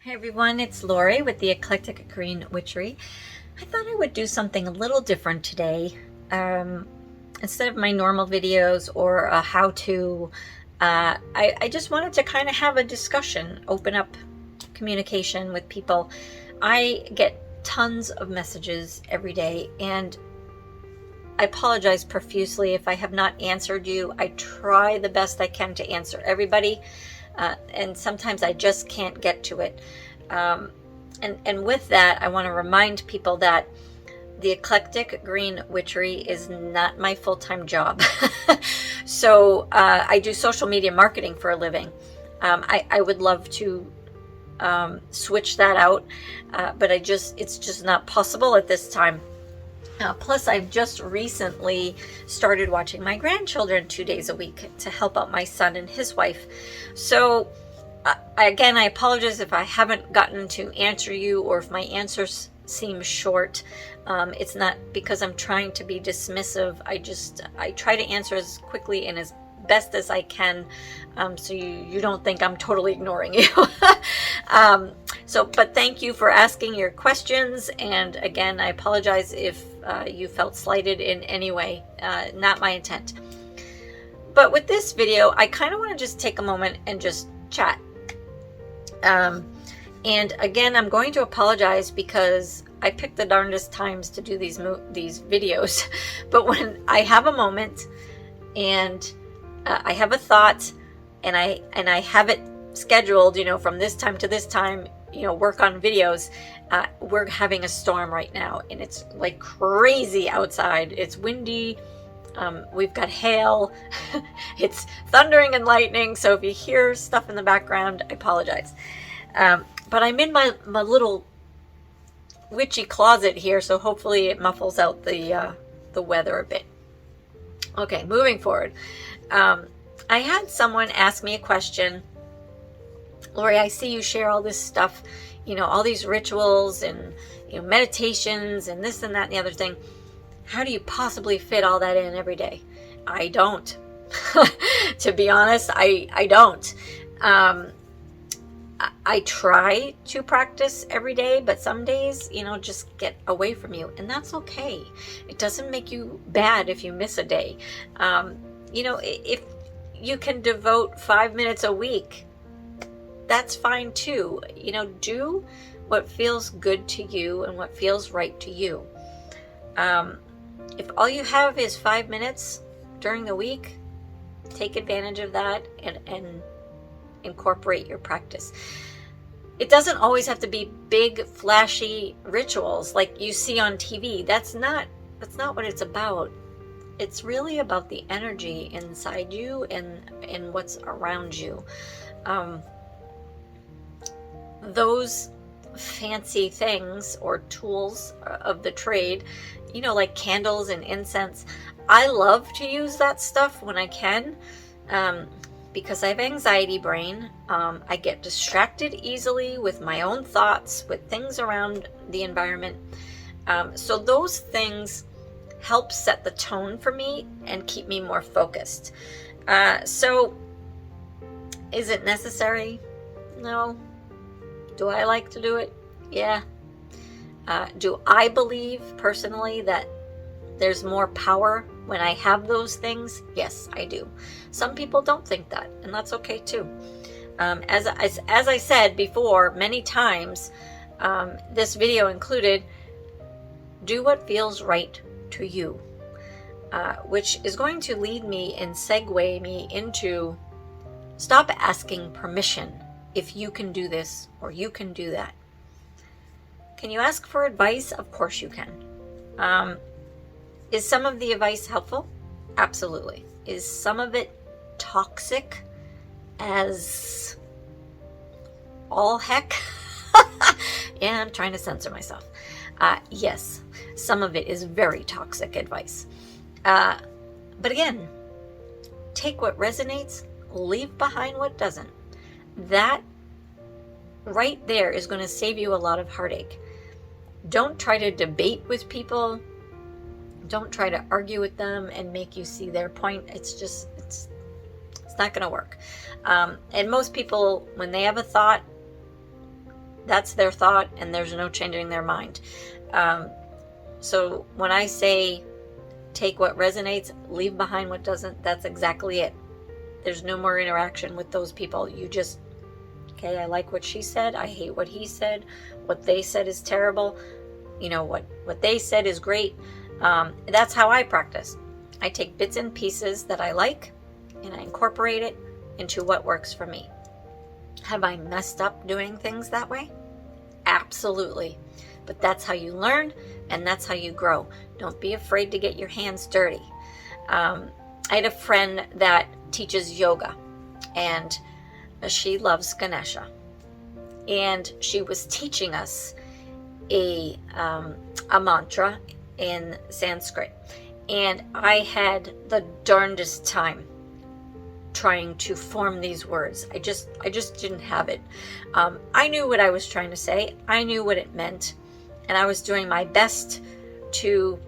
Hi everyone, it's Lori with the Eclectic Green Witchery. I thought I would do something a little different today. Instead of my normal videos or a how-to, I just wanted to kind of have a discussion, open up communication with people. I get tons of messages every day, and I apologize profusely if I have not answered you. I try the best I can to answer everybody. And sometimes I just can't get to it. And with that, I want to remind people that the Eclectic Green Witchery is not my full-time job. So I do social media marketing for a living. I would love to switch that out, but it's just not possible at this time. Plus, I've just recently started watching my grandchildren 2 days a week to help out my son and his wife. So, again, I apologize if I haven't gotten to answer you or if my answers seem short. It's not because I'm trying to be dismissive. I try to answer as quickly and as best as I can, so you don't think I'm totally ignoring you. But thank you for asking your questions, and again, I apologize if you felt slighted in any way. Not my intent. But with this video, I kind of want to just take a moment and just chat. And again, I'm going to apologize because I picked the darndest times to do these videos. But when I have a moment and I have a thought and I have it scheduled, from this time to this time, work on videos. We're having a storm right now, and it's like crazy outside. It's windy. We've got hail. It's thundering and lightning. So if you hear stuff in the background, I apologize. But I'm in my little witchy closet here, so hopefully it muffles out the weather a bit. Okay, moving forward. I had someone ask me a question. Lori, I see you share all this stuff, all these rituals and meditations and this and that and the other thing. How do you possibly fit all that in every day? I don't. To be honest, I don't. I try to practice every day, but some days, just get away from you, and that's okay. It doesn't make you bad if you miss a day. If you can devote 5 minutes a week, that's fine too. Do what feels good to you and what feels right to you. If all you have is 5 minutes during the week, take advantage of that and incorporate your practice. It doesn't always have to be big, flashy rituals like you see on TV. That's not what it's about. It's really about the energy inside you and what's around you. Those fancy things or tools of the trade, like candles and incense, I love to use that stuff when I can, because I have anxiety brain. I get distracted easily with my own thoughts, with things around the environment. So those things help set the tone for me and keep me more focused. So is it necessary? No. Do I like to do it? Yeah. Do I believe personally that there's more power when I have those things? Yes, I do. Some people don't think that, and that's okay too. As I said before many times, this video included, do what feels right to you, which is going to lead me and segue me into stop asking permission if you can do this or you can do that. Can you ask for advice? Of course you can. Is some of the advice helpful? Absolutely. Is some of it toxic as all heck? Yeah, I'm trying to censor myself. Yes, some of it is very toxic advice. But again, take what resonates, leave behind what doesn't. That right there is going to save you a lot of heartache. Don't try to debate with people. Don't try to argue with them and make you see their point. It's not going to work. And most people, when they have a thought, That's their thought, and there's no changing their mind. So when I say take what resonates, leave behind what doesn't, that's exactly it. There's no more interaction with those people. You just, okay, I like what she said, I hate what he said, what they said is terrible, you know, what they said is great. That's how I practice. I take bits and pieces that I like, and I incorporate it into what works for me. Have I messed up doing things that way? Absolutely. But that's how you learn, and that's how you grow. Don't be afraid to get your hands dirty. I had a friend that teaches yoga, and she loves Ganesha. And she was teaching us a mantra in Sanskrit. And I had the darndest time trying to form these words. I just didn't have it. I knew what I was trying to say. I knew what it meant. And I was doing my best to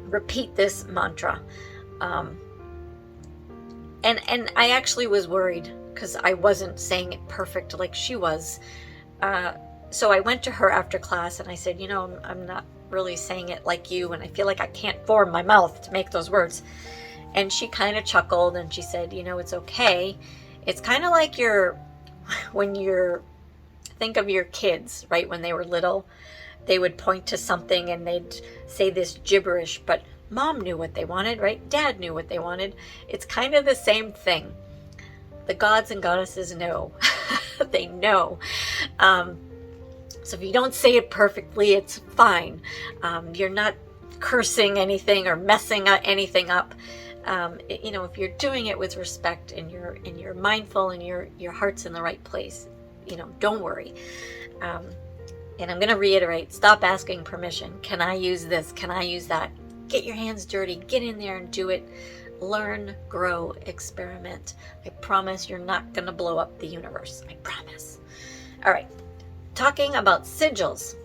repeat this mantra. And I actually was worried because I wasn't saying it perfect like she was. So I went to her after class and I said, you know, I'm not really saying it like you, and I feel like I can't form my mouth to make those words. And she kind of chuckled and she said, you know, it's okay. It's kind of like think of your kids, right? When they were little, they would point to something and they'd say this gibberish, but mom knew what they wanted, right? Dad knew what they wanted. It's kind of the same thing. The gods and goddesses know. They know. So if you don't say it perfectly, it's fine. You're not cursing anything or messing anything up. You know, if you're doing it with respect and you're mindful and your heart's in the right place, you know, don't worry. And I'm going to reiterate, stop asking permission. Can I use this? Can I use that? Get your hands dirty. Get in there and do it. Learn, grow, experiment. I promise you're not going to blow up the universe. I promise. All right. Talking about sigils.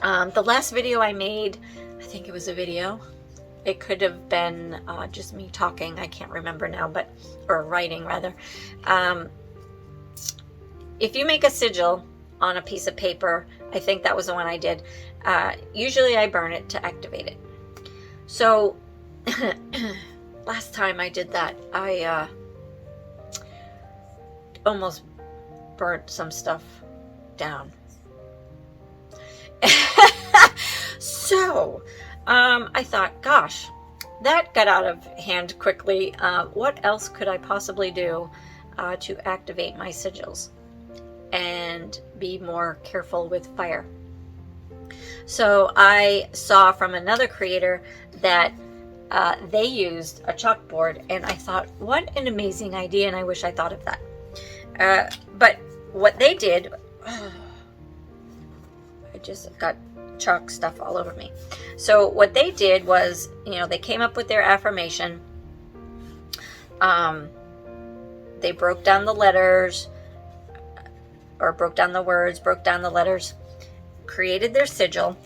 The last video I made, I think it was a video. It could have been just me talking. I can't remember now, or writing rather. If you make a sigil on a piece of paper, I think that was the one I did. Usually I burn it to activate it. So last time I did that, I almost burnt some stuff down. So I thought, gosh, that got out of hand quickly. What else could I possibly do to activate my sigils and be more careful with fire? So I saw from another creator that they used a chalkboard, and I thought, what an amazing idea, and I wish I thought of that. But what they did, I just got chalk stuff all over me. So what they did was, you know, they came up with their affirmation. They broke down the letters, or broke down the words, broke down the letters, created their sigil,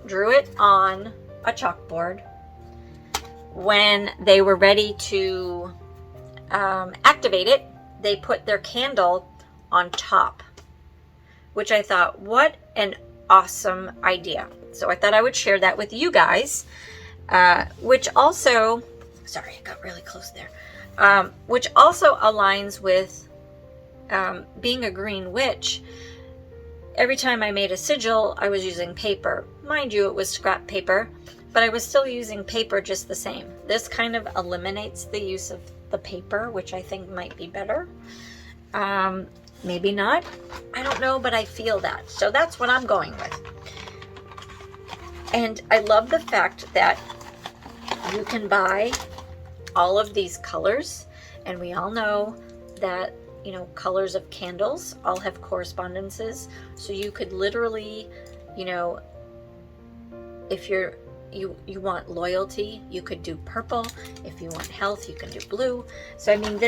drew it on a chalkboard. When they were ready to activate it, they put their candle on top, which I thought, what an awesome idea. So I thought I would share that with you guys, which also, sorry, I got really close there, which also aligns with being a green witch. Every time I made a sigil, I was using paper. Mind you, it was scrap paper, but I was still using paper just the same. This kind of eliminates the use of the paper, which I think might be better. Maybe not. I don't know, but I feel that. So that's what I'm going with. And I love the fact that you can buy all of these colors, and we all know that, you know, colors of candles all have correspondences. So you could literally, you know, if you want loyalty, you could do purple. If you want health, you can do blue. So I mean,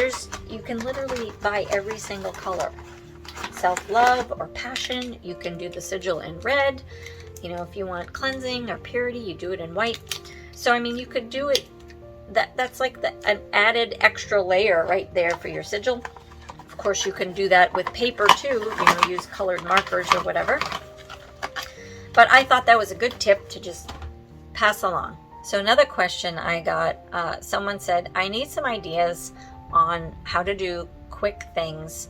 you can literally buy every single color. Self-love or passion, you can do the sigil in red. You know, if you want cleansing or purity, you do it in white. So I mean, you could do it. That's like an added extra layer right there for your sigil. course, you can do that with paper too, use colored markers or whatever. But I thought that was a good tip to just pass along. So another question I got, someone said, I need some ideas on how to do quick things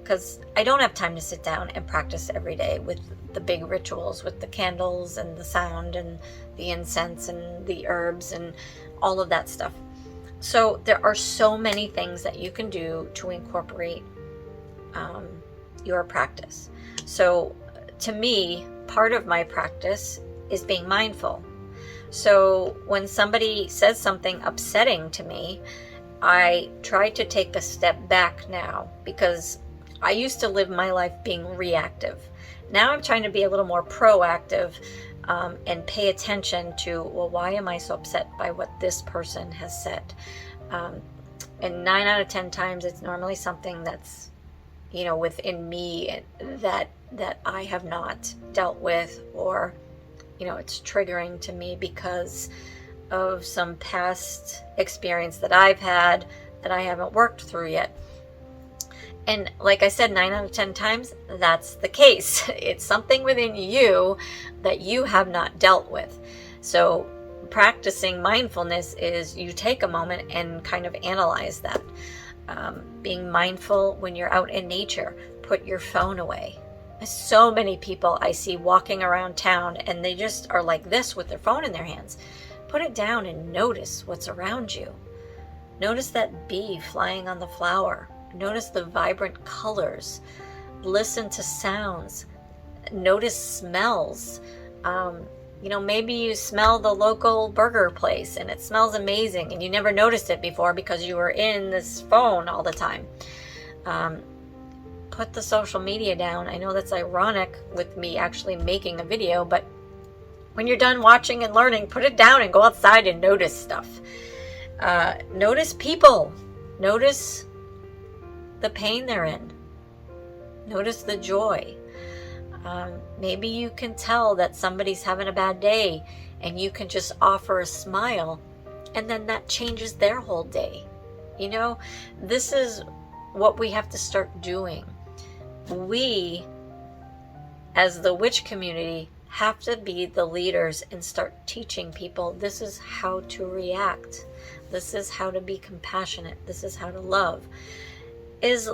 because I don't have time to sit down and practice every day with the big rituals, with the candles and the sound and the incense and the herbs and all of that stuff. So there are so many things that you can do to incorporate your practice. So to me, part of my practice is being mindful. So when somebody says something upsetting to me, I try to take a step back now, because I used to live my life being reactive. Now I'm trying to be a little more proactive and pay attention to, well, why am I so upset by what this person has said? And 9 out of 10 times, it's normally something that's, within me that I have not dealt with, or, it's triggering to me because of some past experience that I've had that I haven't worked through yet. And like I said, 9 out of 10 times, that's the case. It's something within you that you have not dealt with. So practicing mindfulness is you take a moment and kind of analyze that. Being mindful when you're out in nature, put your phone away. So many people I see walking around town and they just are like this with their phone in their hands. Put it down and notice what's around you. Notice that bee flying on the flower. Notice the vibrant colors. Listen to sounds. Notice smells. Maybe you smell the local burger place and it smells amazing and you never noticed it before because you were in this phone all the time. Put the social media down. I know that's ironic with me actually making a video, but when you're done watching and learning, put it down and go outside and notice stuff. Notice people. Notice the pain they're in. Notice the joy. Maybe you can tell that somebody's having a bad day and you can just offer a smile and then that changes their whole day. This is what we have to start doing. We, as the witch community, have to be the leaders and start teaching people this is how to react. This is how to be compassionate. This is how to love. Is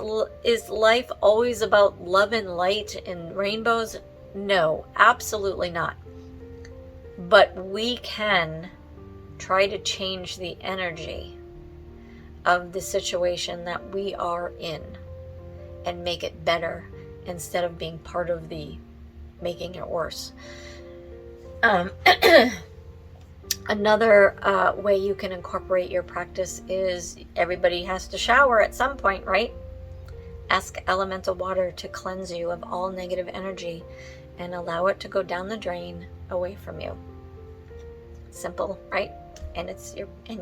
life always about love and light and rainbows? No, absolutely not. But we can try to change the energy of the situation that we are in and make it better instead of being part of the making it worse. Another way you can incorporate your practice is everybody has to shower at some point, right? Ask elemental water to cleanse you of all negative energy and allow it to go down the drain away from you. Simple, right? And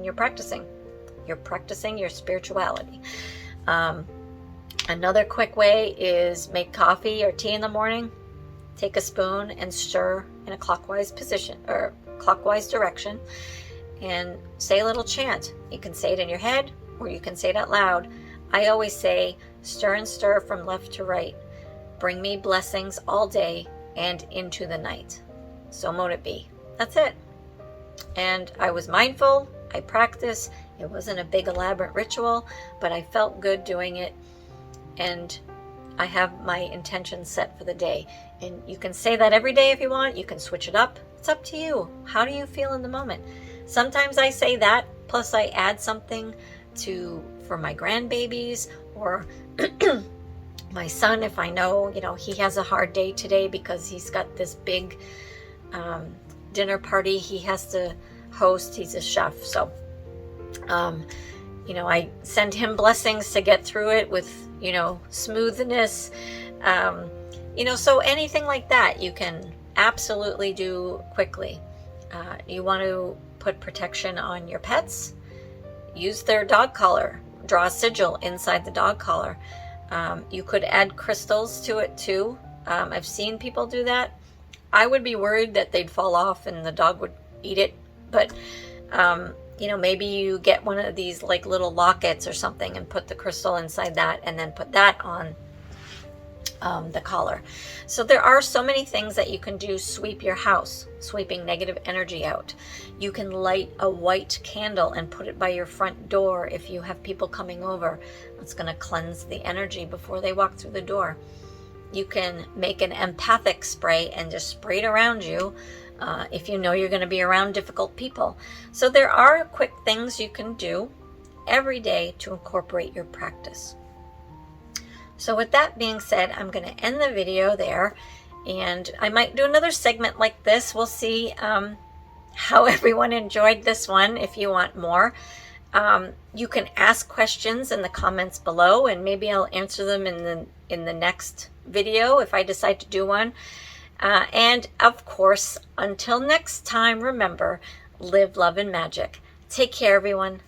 you're practicing. You're practicing your spirituality. Another quick way is make coffee or tea in the morning. Take a spoon and stir in a clockwise position or clockwise direction and say a little chant. You can say it in your head or you can say it out loud. I always say, stir and stir from left to right. Bring me blessings all day and into the night. So mote it be. That's it. And I was mindful. I practiced. It wasn't a big elaborate ritual, but I felt good doing it. And I have my intention set for the day. And you can say that every day if you want. You can switch it up. It's up to you. How do you feel in the moment? Sometimes I say that, plus I add something for my grandbabies or my son if I know, he has a hard day today because he's got this big dinner party he has to host. He's a chef. So, I send him blessings to get through it with, smoothness. So anything like that you can absolutely do quickly. You want to put protection on your pets. Use their dog collar. Draw a sigil inside the dog collar. You could add crystals to it too. I've seen people do that. I would be worried that they'd fall off and the dog would eat it. But You know, maybe you get one of these like little lockets or something and put the crystal inside that, and then put that on the collar. So there are so many things that you can do. Sweep your house, sweeping negative energy out. You can light a white candle and put it by your front door if you have people coming over. It's going to cleanse the energy before they walk through the door. You can make an empathic spray and just spray it around you if you know you're going to be around difficult people. So there are quick things you can do every day to incorporate your practice. So with that being said, I'm going to end the video there, and I might do another segment like this. We'll see how everyone enjoyed this one. If you want more, you can ask questions in the comments below, and maybe I'll answer them in the next video if I decide to do one. And of course, until next time, remember, live, love, and magic. Take care, everyone.